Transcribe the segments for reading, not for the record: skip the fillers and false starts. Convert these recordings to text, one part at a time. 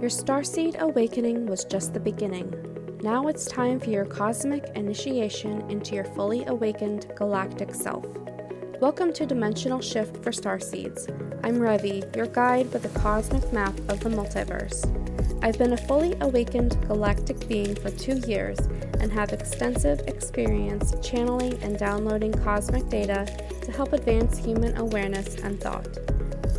Your starseed awakening was just the beginning. Now it's time for your cosmic initiation into your fully awakened galactic self. Welcome to Dimensional Shift for Starseeds. I'm Revi, your guide with a cosmic map of the multiverse. I've been a fully awakened galactic being for 2 years and have extensive experience channeling and downloading cosmic data to help advance human awareness and thought.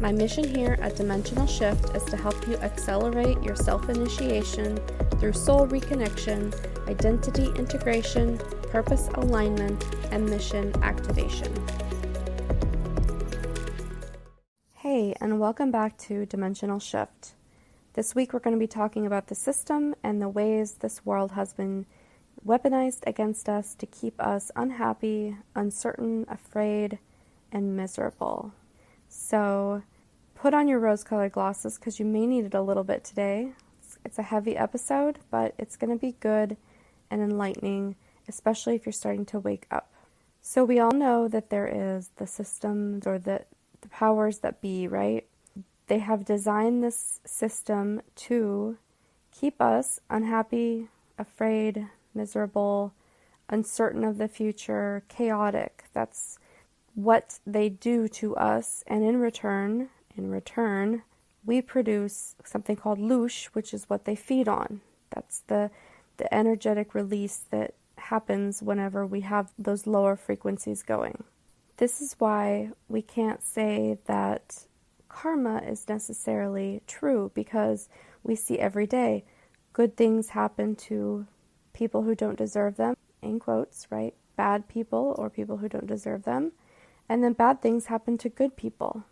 My mission here at Dimensional Shift is to help you accelerate your self-initiation through soul reconnection, identity integration, purpose alignment, and mission activation. Hey, and welcome back to Dimensional Shift. This week we're going to be talking about the system and the ways this world has been weaponized against us to keep us unhappy, uncertain, afraid, and miserable. So put on your rose-colored glasses because you may need it a little bit today. It's a heavy episode, but it's going to be good and enlightening, especially if you're starting to wake up. So we all know that there is the systems or the powers that be, right? They have designed this system to keep us unhappy, afraid, miserable, uncertain of the future, chaotic. That's what they do to us, and in return, we produce something called loosh, which is what they feed on. That's the energetic release that happens whenever we have those lower frequencies going. This is why we can't say that karma is necessarily true, because we see every day good things happen to people who don't deserve them, in quotes, right? Bad people or people who don't deserve them. And then bad things happen to good people.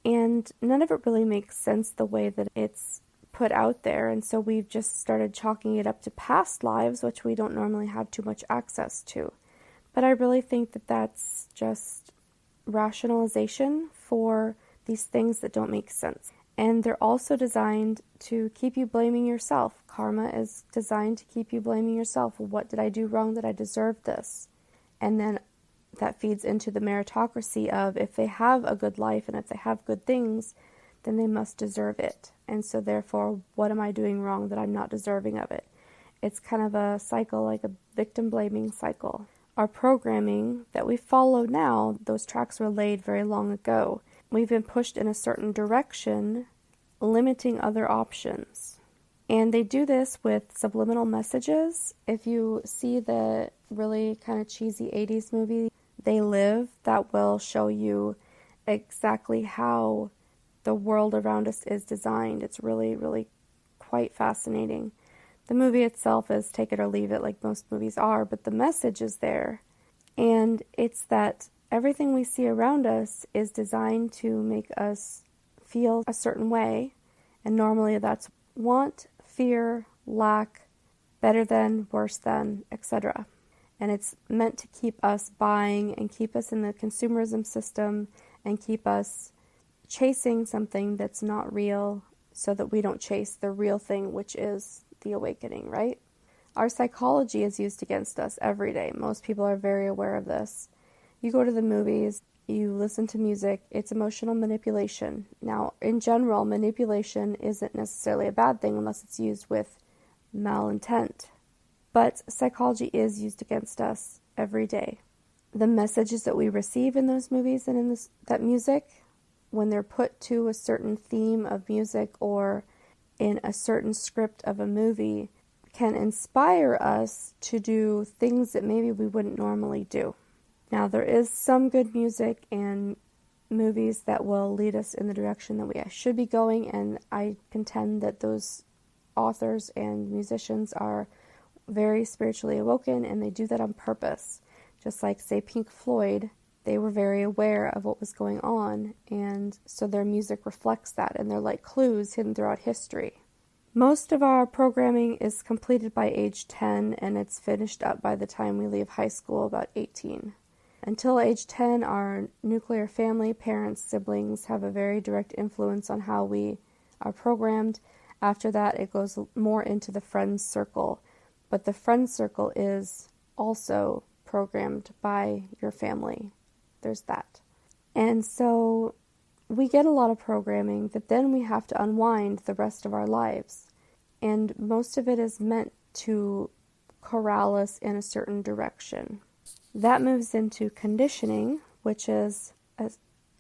And none of it really makes sense the way that it's put out there. And so we've just started chalking it up to past lives, which we don't normally have too much access to. But I really think that that's just rationalization for these things that don't make sense. And they're also designed to keep you blaming yourself. Karma is designed to keep you blaming yourself. What did I do wrong that I deserved this? And then that feeds into the meritocracy of if they have a good life and if they have good things, then they must deserve it. And so therefore, what am I doing wrong that I'm not deserving of it? It's kind of a cycle, like a victim blaming cycle. Our programming that we follow now, those tracks were laid very long ago. We've been pushed in a certain direction, limiting other options. And they do this with subliminal messages. If you see the really kind of cheesy 80s movie, They Live, that will show you exactly how the world around us is designed. It's really, really quite fascinating. The movie itself is take it or leave it, like most movies are, but the message is there. And it's that everything we see around us is designed to make us feel a certain way. And normally that's want, fear, lack, better than, worse than, etc. And it's meant to keep us buying and keep us in the consumerism system and keep us chasing something that's not real so that we don't chase the real thing, which is the awakening, right? Our psychology is used against us every day. Most people are very aware of this. You go to the movies, you listen to music, it's emotional manipulation. Now, in general, manipulation isn't necessarily a bad thing unless it's used with malintent. But psychology is used against us every day. The messages that we receive in those movies and in that music, when they're put to a certain theme of music or in a certain script of a movie, can inspire us to do things that maybe we wouldn't normally do. Now, there is some good music and movies that will lead us in the direction that we should be going, and I contend that those authors and musicians are very spiritually awoken, and they do that on purpose. Just like, say, Pink Floyd, they were very aware of what was going on, and so their music reflects that, and they're like clues hidden throughout history. Most of our programming is completed by age 10, and it's finished up by the time we leave high school, about 18. Until age 10, our nuclear family, parents, siblings have a very direct influence on how we are programmed. After that, it goes more into the friends circle. But the friend circle is also programmed by your family. There's that. And so we get a lot of programming that then we have to unwind the rest of our lives. and most of it is meant to corral us in a certain direction. That moves into conditioning, which is a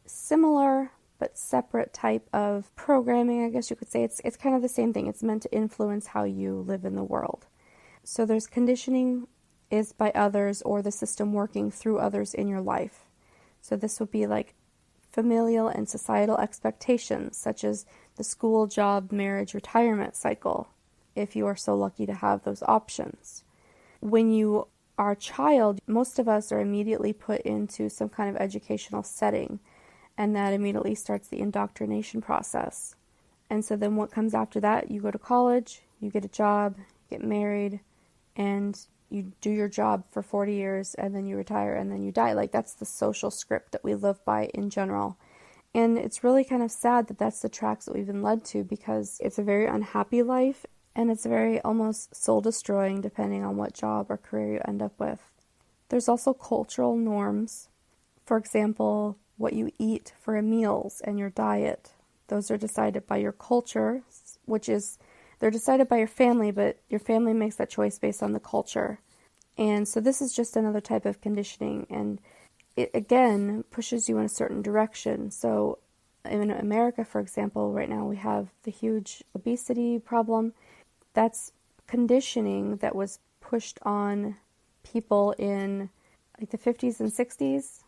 similar but separate type of programming, I guess you could say. It's kind of the same thing. It's meant to influence how you live in the world. So there's conditioning is by others or the system working through others in your life. So this would be like familial and societal expectations, such as the school, job, marriage, retirement cycle, if you are so lucky to have those options. When you are a child, most of us are immediately put into some kind of educational setting, and that immediately starts the indoctrination process. And so then what comes after that? You go to college, you get a job, you get married, and you do your job for 40 years, and then you retire, and then you die. Like, that's the social script that we live by in general. And it's really kind of sad that that's the tracks that we've been led to, because it's a very unhappy life, and it's very almost soul-destroying depending on what job or career you end up with. There's also cultural norms. For example, what you eat for meals and your diet. Those are decided by your culture, they're decided by your family, but your family makes that choice based on the culture. And so this is just another type of conditioning, and it again pushes you in a certain direction. So in America, for example, right now we have the huge obesity problem. That's conditioning that was pushed on people in like the 50s and 60s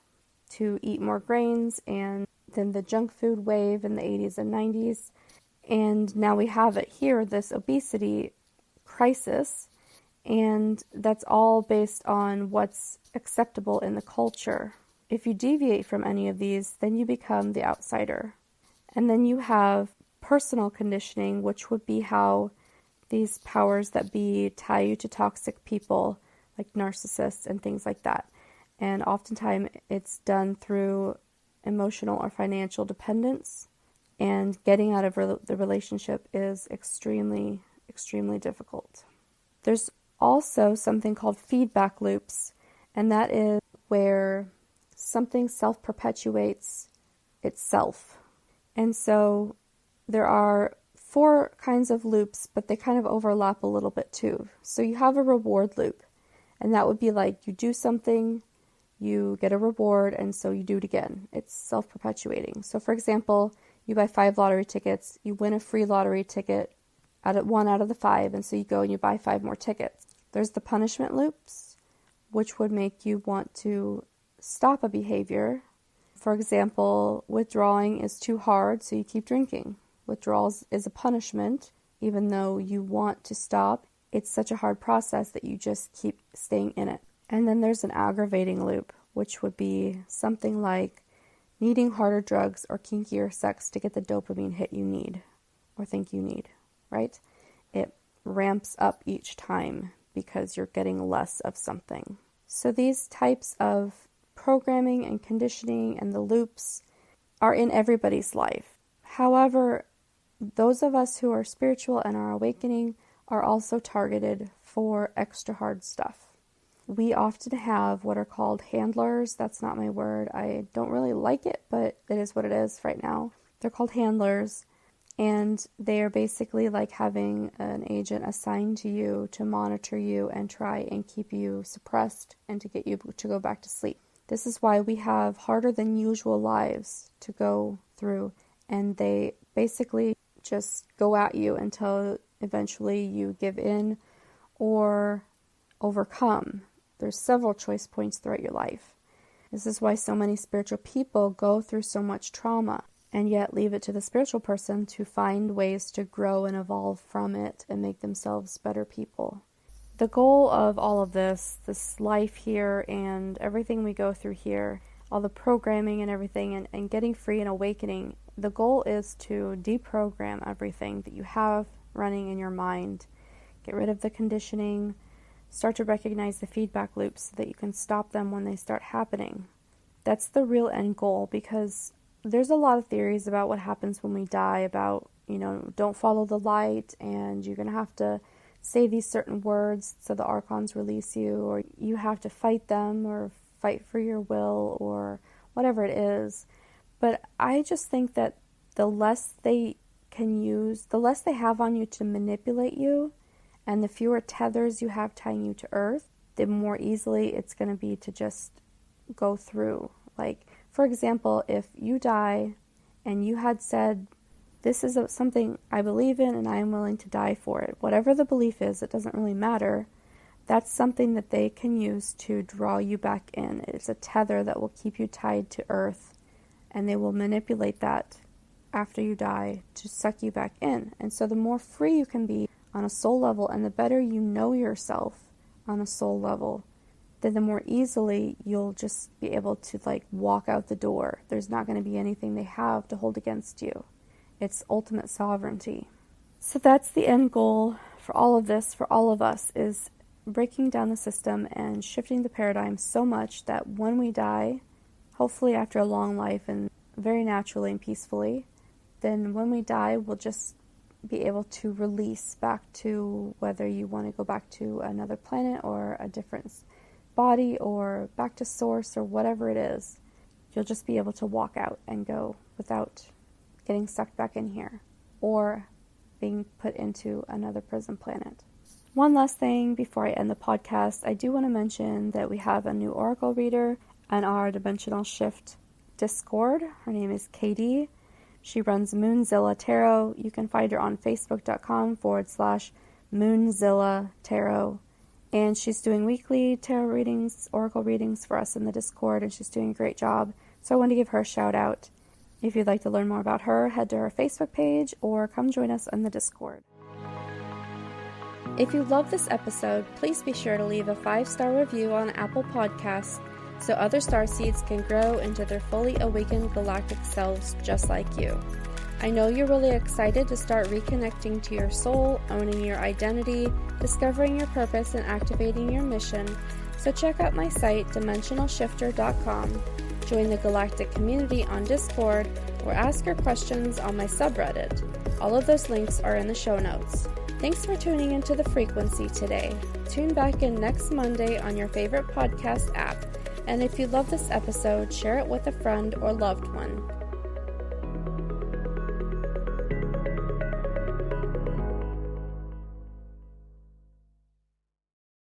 to eat more grains, and then the junk food wave in the 80s and 90s. And now we have it here, this obesity crisis, and that's all based on what's acceptable in the culture. If you deviate from any of these, then you become the outsider. And then you have personal conditioning, which would be how these powers that be tie you to toxic people, like narcissists and things like that. And oftentimes it's done through emotional or financial dependence, and getting out of the relationship is extremely, extremely difficult. There's also something called feedback loops, and that is where something self-perpetuates itself. And so there are 4 kinds of loops, but they kind of overlap a little bit too. So you have a reward loop, and that would be like you do something, you get a reward, and so you do it again. It's self-perpetuating. So for example, you buy 5 lottery tickets, you win a free lottery ticket one out of the 5, and so you go and you buy 5 more tickets. There's the punishment loops, which would make you want to stop a behavior. For example, withdrawing is too hard, so you keep drinking. Withdrawals is a punishment, even though you want to stop. It's such a hard process that you just keep staying in it. And then there's an aggravating loop, which would be something like needing harder drugs or kinkier sex to get the dopamine hit you need or think you need, right? It ramps up each time because you're getting less of something. So these types of programming and conditioning and the loops are in everybody's life. However, those of us who are spiritual and are awakening are also targeted for extra hard stuff. We often have what are called handlers. That's not my word. I don't really like it, but it is what it is right now. They're called handlers, and they are basically like having an agent assigned to you to monitor you and try and keep you suppressed and to get you to go back to sleep. This is why we have harder than usual lives to go through, and they basically just go at you until eventually you give in or overcome. There's several choice points throughout your life. This is why so many spiritual people go through so much trauma and yet leave it to the spiritual person to find ways to grow and evolve from it and make themselves better people. The goal of all of this life here and everything we go through here, all the programming and everything and getting free and awakening, the goal is to deprogram everything that you have running in your mind. Get rid of the conditioning. Start to recognize the feedback loops so that you can stop them when they start happening. That's the real end goal, because there's a lot of theories about what happens when we die, about, don't follow the light and you're going to have to say these certain words so the archons release you, or you have to fight them or fight for your will or whatever it is. But I just think that the less they can use, the less they have on you to manipulate you, and the fewer tethers you have tying you to earth, the more easily it's going to be to just go through. Like, for example, if you die and you had said, this is something I believe in and I am willing to die for it. Whatever the belief is, it doesn't really matter. That's something that they can use to draw you back in. It's a tether that will keep you tied to earth, and they will manipulate that after you die to suck you back in. And so the more free you can be on a soul level, and the better you know yourself on a soul level, then the more easily you'll just be able to walk out the door. There's not going to be anything they have to hold against you. It's ultimate sovereignty. So that's the end goal for all of this, for all of us, is breaking down the system and shifting the paradigm so much that when we die, hopefully after a long life and very naturally and peacefully, then when we die, we'll just be able to release back to, whether you want to go back to another planet or a different body or back to source or whatever it is, you'll just be able to walk out and go without getting sucked back in here or being put into another prison planet. One last thing before I end the podcast, I do want to mention that we have a new oracle reader on our Dimensional Shift Discord. Her name is Katie. She runs Moonzilla Tarot. You can find her on facebook.com/Moonzilla Tarot. And she's doing weekly tarot readings, oracle readings for us in the Discord, and she's doing a great job. So I want to give her a shout out. If you'd like to learn more about her, head to her Facebook page or come join us in the Discord. If you love this episode, please be sure to leave a 5-star review on Apple Podcasts so other starseeds can grow into their fully awakened galactic selves just like you. I know you're really excited to start reconnecting to your soul, owning your identity, discovering your purpose, and activating your mission, so check out my site, dimensionalshifter.com. Join the galactic community on Discord, or ask your questions on my subreddit. All of those links are in the show notes. Thanks for tuning into The Frequency today. Tune back in next Monday on your favorite podcast app. And if you love this episode, share it with a friend or loved one.